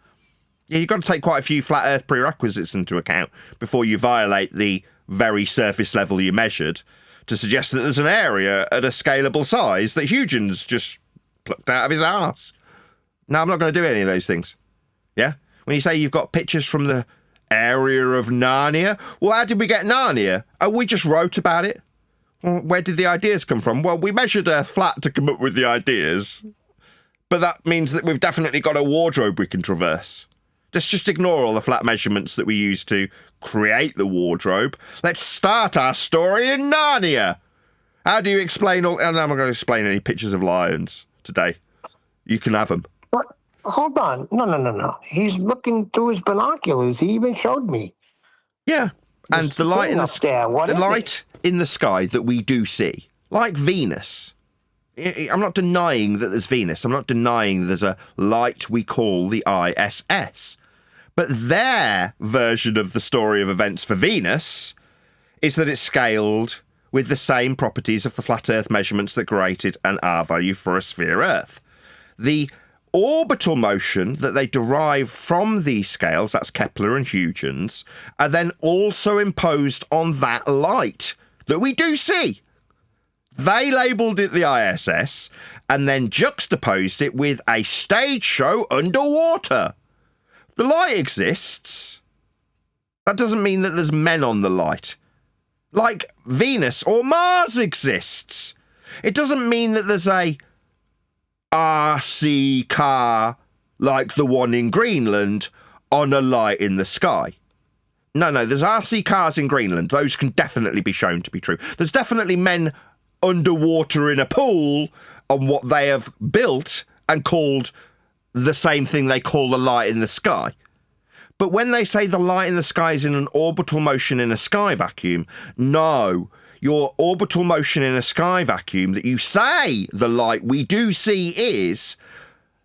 Yeah, you've got to take quite a few flat Earth prerequisites into account before you violate the very surface level you measured to suggest that there's an area at a scalable size that Huygens just plucked out of his arse. No, I'm not going to do any of those things. Yeah? When you say you've got pictures from the area of Narnia, well, how did we get Narnia? Oh, we just wrote about it. Well, where did the ideas come from? Well, we measured Earth flat to come up with the ideas. But that means that we've definitely got a wardrobe we can traverse. Let's just ignore all the flat measurements that we used to create the wardrobe. Let's start our story in Narnia. How do you explain all... And I'm not going to explain any pictures of lions today. You can have them. What? Hold on. No. He's looking through his binoculars. He even showed me. Yeah. And the light in the sky. The light in the sky that we do see, like Venus. I'm not denying that there's Venus. I'm not denying there's a light we call the ISS. But their version of the story of events for Venus is that it's scaled with the same properties of the flat Earth measurements that created an R value for a sphere Earth. The orbital motion that they derive from these scales, that's Kepler and Huygens, are then also imposed on that light that we do see. They labelled it the ISS and then juxtaposed it with a stage show underwater. The light exists. That doesn't mean that there's men on the light. Like Venus or Mars exists. It doesn't mean that there's a RC car like the one in Greenland on a light in the sky. No, there's RC cars in Greenland. Those can definitely be shown to be true. There's definitely men underwater in a pool on what they have built and called the same thing they call the light in the sky. But when they say the light in the sky is in an orbital motion in a sky vacuum, no, your orbital motion in a sky vacuum that you say the light we do see is,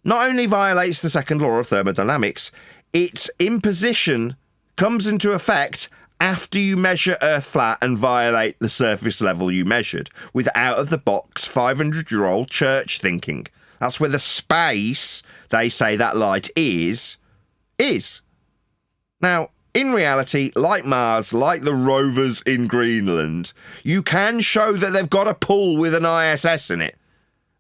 not only violates the second law of thermodynamics, its imposition comes into effect after you measure Earth flat and violate the surface level you measured, with out-of-the-box 500-year-old church thinking. That's where the space they say that light is. Now, in reality, like Mars, like the rovers in Greenland, you can show that they've got a pool with an ISS in it.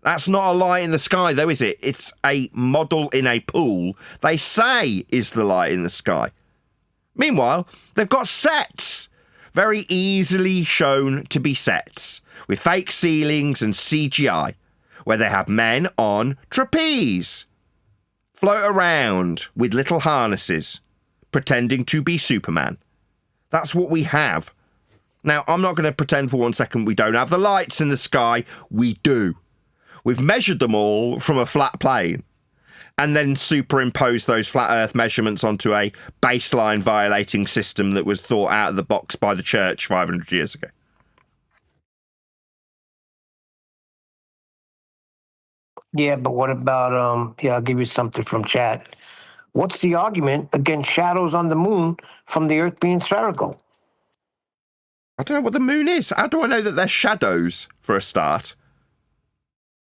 That's not a light in the sky, though, is it? It's a model in a pool they say is the light in the sky. Meanwhile, they've got sets, very easily shown to be sets, with fake ceilings and CGI, where they have men on trapeze, float around with little harnesses, pretending to be Superman. That's what we have. Now, I'm not going to pretend for 1 second we don't have the lights in the sky. We do. We've measured them all from a flat plane and then superimposed those flat Earth measurements onto a baseline violating system that was thought out of the box by the church 500 years ago. Yeah, but what about, I'll give you something from chat. What's the argument against shadows on the moon from the Earth being spherical? I don't know what the moon is. How do I know that they're shadows, for a start?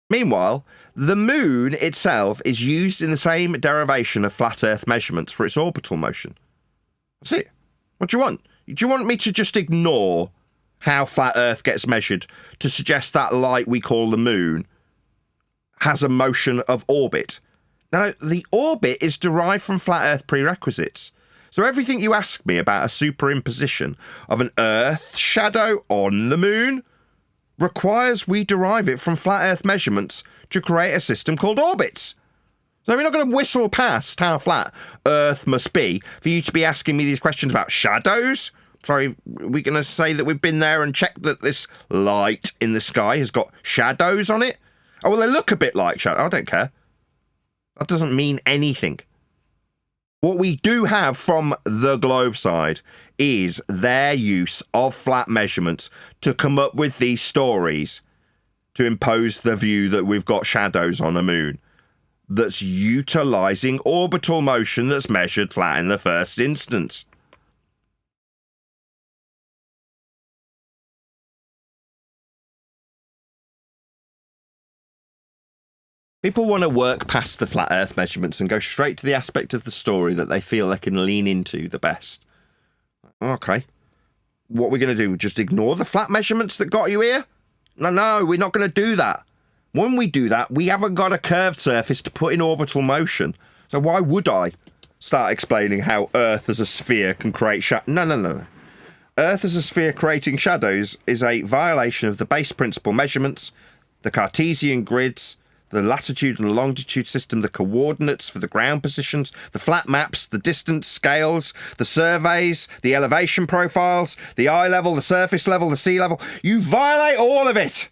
Meanwhile, the moon itself is used in the same derivation of flat Earth measurements for its orbital motion. That's it. What do you want? Do you want me to just ignore how flat Earth gets measured to suggest that light we call the moon has a motion of orbit? Now, the orbit is derived from flat Earth prerequisites. So everything you ask me about a superimposition of an Earth shadow on the moon requires we derive it from flat Earth measurements to create a system called orbits. So we're not going to whistle past how flat Earth must be for you to be asking me these questions about shadows. Sorry, we're going to say that we've been there and checked that this light in the sky has got shadows on it? Oh, well, they look a bit like shadows. I don't care. That doesn't mean anything. What we do have from the globe side is their use of flat measurements to come up with these stories to impose the view that we've got shadows on a moon. that's utilizing orbital motion that's measured flat in the first instance. People want to work past the flat Earth measurements and go straight to the aspect of the story that they feel they can lean into the best. Okay. What are we going to do? Just ignore the flat measurements that got you here? No, we're not going to do that. When we do that, we haven't got a curved surface to put in orbital motion. So why would I start explaining how Earth as a sphere can create No. Earth as a sphere creating shadows is a violation of the base principle measurements, the Cartesian grids, the latitude and longitude system, the coordinates for the ground positions, the flat maps, the distance scales, the surveys, the elevation profiles, the eye level, the surface level, the sea level. You violate all of it.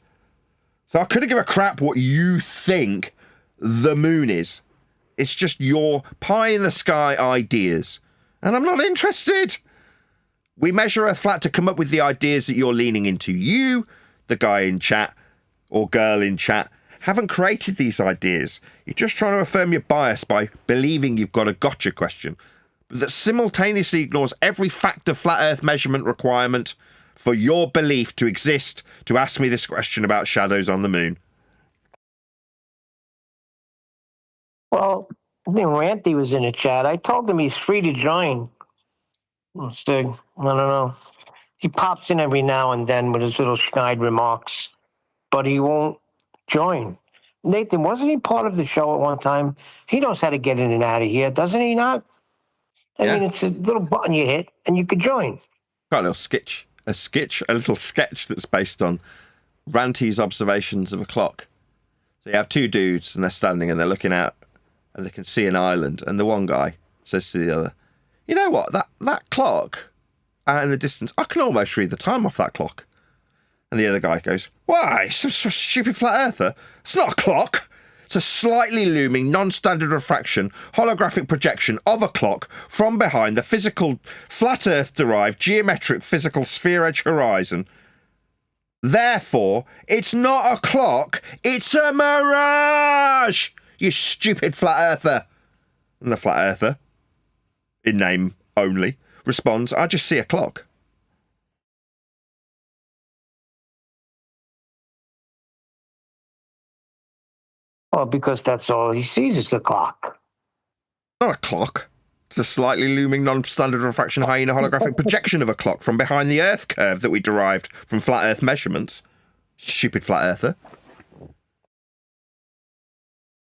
So I couldn't give a crap what you think the moon is. It's just your pie in the sky ideas. And I'm not interested. We measure Earth flat to come up with the ideas that you're leaning into. You, the guy in chat or girl in chat, haven't created these ideas. You're just trying to affirm your bias by believing you've got a gotcha question that simultaneously ignores every fact of flat Earth measurement requirement for your belief to exist to ask me this question about shadows on the moon. Well, I think Ranty was in the chat. I told him he's free to join. Stig, I don't know. He pops in every now and then with his little snide remarks, but he won't join. Nathan, wasn't he part of the show at one time? He knows how to get in and out of here, doesn't he not? I mean, it's a little button you hit and you could join. Got a little little sketch that's based on Ranty's observations of a clock. So you have two dudes and they're standing and they're looking out and they can see an island, and the one guy says to the other, you know what, that clock out in the distance, I can almost read the time off that clock. And the other guy goes, why, it's some sort of stupid flat earther. It's not a clock. It's a slightly looming, non-standard refraction, holographic projection of a clock from behind the physical, flat earth-derived, geometric, physical sphere-edge horizon. Therefore, it's not a clock, it's a mirage, you stupid flat earther. And the flat earther, in name only, responds, I just see a clock. Well, because that's all he sees is the clock. Not a clock. It's a slightly looming non-standard refraction hyena holographic projection of a clock from behind the Earth curve that we derived from flat Earth measurements. Stupid flat earther.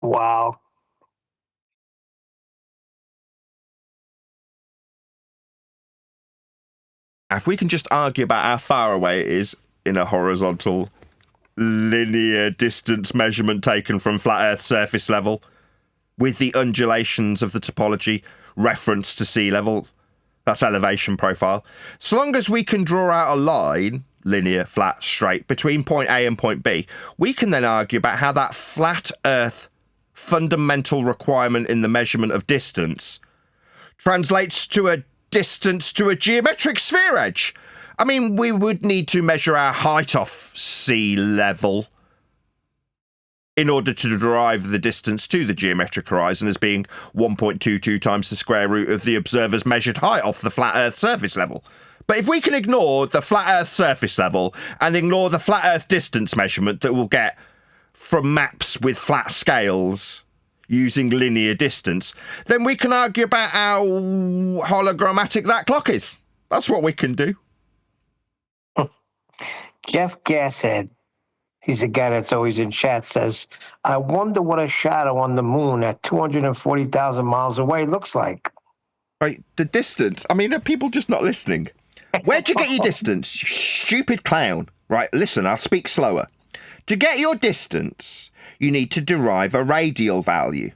Wow. If we can just argue about how far away it is in a horizontal linear distance measurement taken from flat Earth surface level, with the undulations of the topology reference to sea level, that's elevation profile. So long as we can draw out a line, linear, flat, straight, between point A and point B, we can then argue about how that flat Earth fundamental requirement in the measurement of distance translates to a distance to a geometric sphere edge. I mean, we would need to measure our height off sea level in order to derive the distance to the geometric horizon as being 1.22 times the square root of the observer's measured height off the flat Earth surface level. But if we can ignore the flat Earth surface level and ignore the flat Earth distance measurement that we'll get from maps with flat scales using linear distance, then we can argue about how hologrammatic that clock is. That's what we can do. Jeff Gasshead, he's a guy that's always in chat, says, I wonder what a shadow on the moon at 240,000 miles away looks like. Right, the distance. I mean, are people just not listening? Where'd you get your distance, you stupid clown? Right, listen, I'll speak slower. To get your distance, you need to derive a radial value.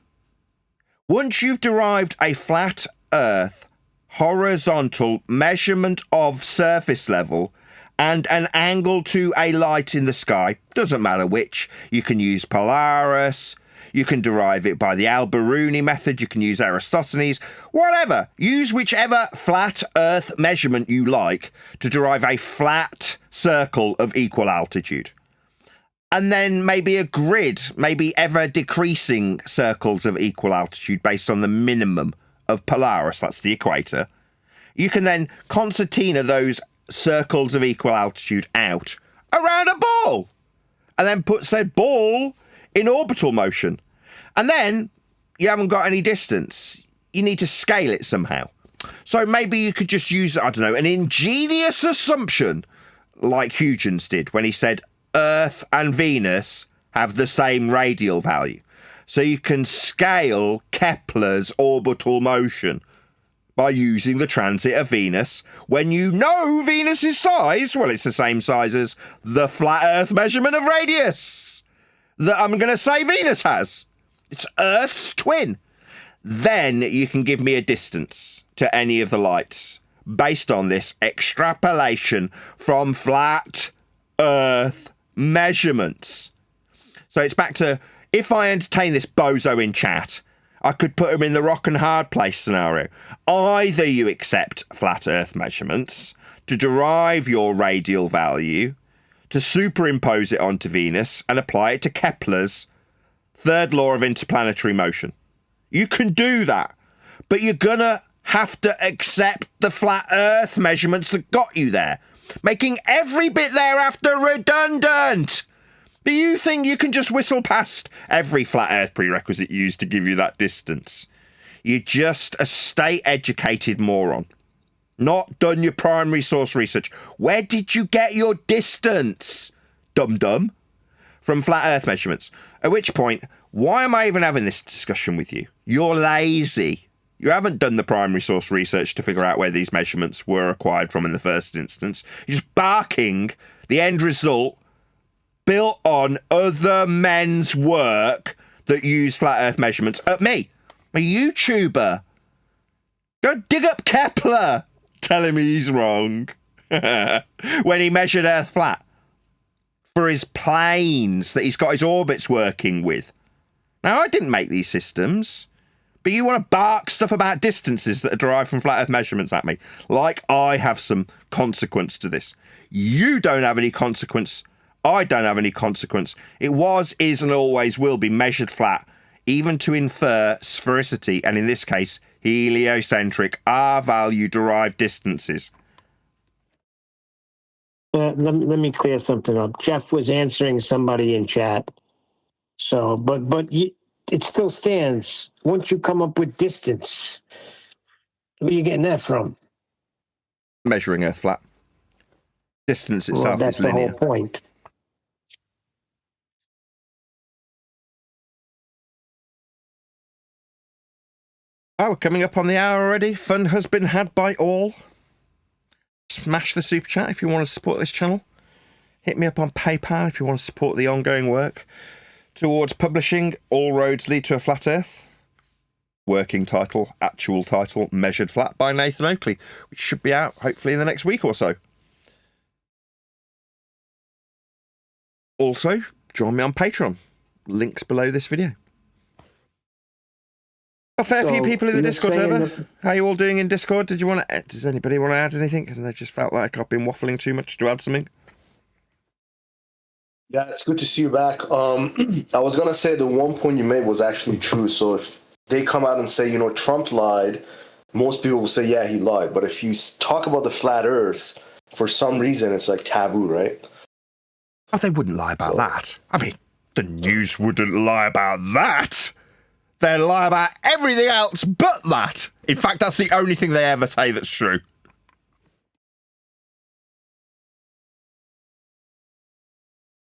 Once you've derived a flat Earth horizontal measurement of surface level and an angle to a light in the sky, doesn't matter which, you can use Polaris, you can derive it by the Al-Biruni method, you can use Eratosthenes, whatever. Use whichever flat Earth measurement you like to derive a flat circle of equal altitude. And then maybe a grid, maybe ever decreasing circles of equal altitude based on the minimum of Polaris, that's the equator. You can then concertina those circles of equal altitude out around a ball, and then put said ball in orbital motion. And then you haven't got any distance. You need to scale it somehow. So maybe you could just use, I don't know, an ingenious assumption like Huygens did when he said Earth and Venus have the same radial value. So you can scale Kepler's orbital motion by using the transit of Venus when you know Venus's size. Well, it's the same size as the flat Earth measurement of radius that I'm going to say Venus has. It's Earth's twin. Then you can give me a distance to any of the lights based on this extrapolation from flat Earth measurements. So it's back to, if I entertain this bozo in chat, I could put him in the rock and hard place scenario. Either you accept flat Earth measurements to derive your radial value, to superimpose it onto Venus and apply it to Kepler's third law of interplanetary motion. You can do that, but you're gonna have to accept the flat Earth measurements that got you there, making every bit thereafter redundant. Do you think you can just whistle past every flat Earth prerequisite used to give you that distance? You're just a state-educated moron. Not done your primary source research. Where did you get your distance, dum-dum? From flat Earth measurements. At which point, why am I even having this discussion with you? You're lazy. You haven't done the primary source research to figure out where these measurements were acquired from in the first instance. You're just barking the end result built on other men's work that use flat Earth measurements at me, a YouTuber. Go dig up Kepler telling me he's wrong when he measured Earth flat for his planes that he's got his orbits working with. Now, I didn't make these systems, but you want to bark stuff about distances that are derived from flat Earth measurements at me, like I have some consequence to this. You don't have any consequence. I don't have any consequence. It was, is, and always will be measured flat, even to infer sphericity, and in this case, heliocentric, R-value derived distances. Let me clear something up. Jeff was answering somebody in chat. So, but it still stands. Once you come up with distance, where are you getting that from? Measuring Earth flat. Distance Well, itself that's is linear. the whole point. Oh, we're coming up on the hour already. Fun has been had by all. Smash the super chat if you want to support this channel. Hit me up on PayPal if you want to support the ongoing work towards publishing All Roads Lead to a Flat Earth. Working title, actual title, Measured Flat by Nathan Oakley, which should be out hopefully in the next week or so. Also, join me on Patreon. Links below this video. A fair few people in the Discord server. How are you all doing in Discord? Does anybody want to add anything? And they've just felt like I've been waffling too much to add something. Yeah, it's good to see you back. I was gonna say the one point you made was actually true. So if they come out and say, Trump lied, most people will say, yeah, he lied. But if you talk about the flat Earth, for some reason, it's like taboo, right? Oh, they wouldn't lie about that. I mean, the news wouldn't lie about that. They lie about everything else but that. In fact, that's the only thing they ever say that's true.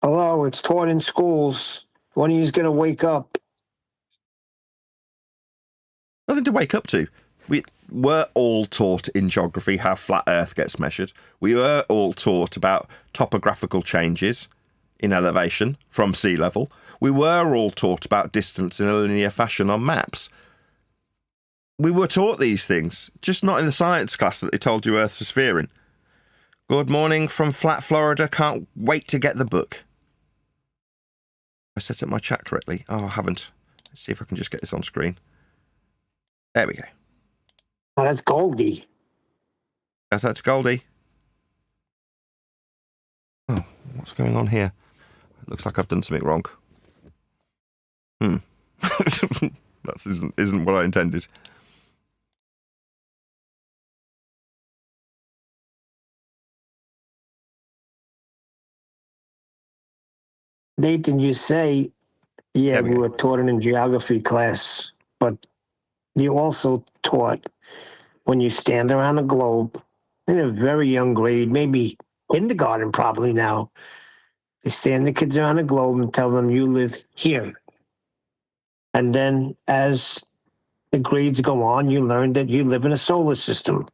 Hello, it's taught in schools. When are you going to wake up? Nothing to wake up to. We were all taught in geography how flat Earth gets measured. We were all taught about topographical changes in elevation from sea level. We were all taught about distance in a linear fashion on maps. We were taught these things, just not in the science class that they told you Earth's a sphere in. Good morning from flat Florida. Can't wait to get the book. I set up my chat correctly. Oh, I haven't. Let's see if I can just get this on screen. There we go. Oh, that's Goldie. Shout out to Goldie. Oh, what's going on here? Looks like I've done something wrong. That isn't what I intended. Nathan, you say, yeah, There we we go. were taught it in geography class, but you also taught when you stand around a globe in a very young grade, maybe kindergarten probably now, you stand the kids around a globe and tell them you live here. And then as the grades go on, you learn that you live in a solar system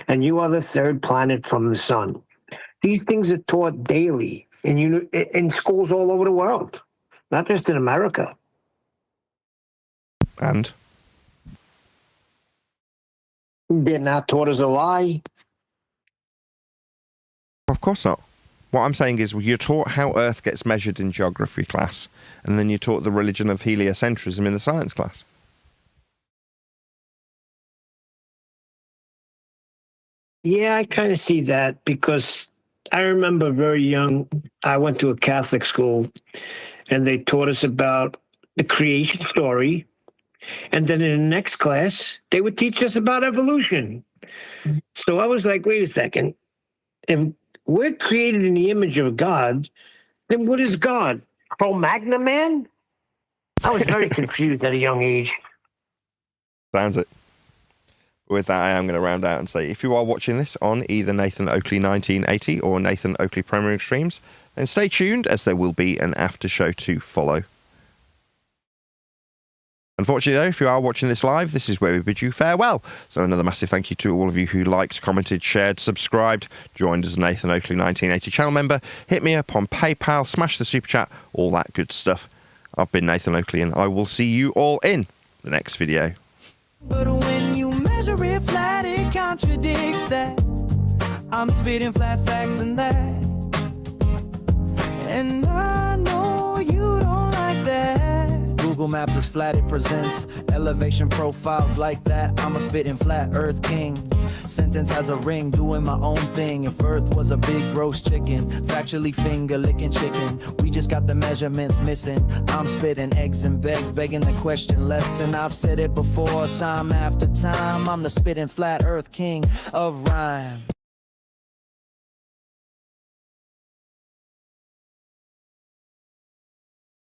and you are the third planet from the sun. These things are taught daily in schools all over the world, not just in America. And They're not taught as a lie. of course not. What I'm saying is you're taught how Earth gets measured in geography class, and then you're taught the religion of heliocentrism in the science class. Yeah, I kind of see that because I remember very young, I went to a Catholic school and they taught us about the creation story. And then in the next class, they would teach us about evolution. So I was like, wait a second. If we're created in the image of God, then what is God? Cro-Magnon man? I was very confused at a young age. Sounds it. With that, I am going to round out and say, if you are watching this on either Nathan Oakley 1980 or Nathan Oakley Premiering Streams, then stay tuned as there will be an after show to follow. Unfortunately, though, if you are watching this live, this is where we bid you farewell. So another massive thank you to all of you who liked, commented, shared, subscribed, joined as a Nathan Oakley 1980 channel member, hit me up on PayPal, smash the super chat, all that good stuff. I've been Nathan Oakley, and I will see you all in the next video. But when you measure it flat, it contradicts that. I'm spitting flat facts and that. And I know you don't like that. Google Maps is flat, it presents elevation profiles like that. I'm a spitting flat earth king. Sentence has a ring, doing my own thing. If Earth was a big roast chicken, factually finger licking chicken. We just got the measurements missing. I'm spitting eggs and begs, begging the question lesson. I've said it before, time after time. I'm the spitting flat earth king of rhyme.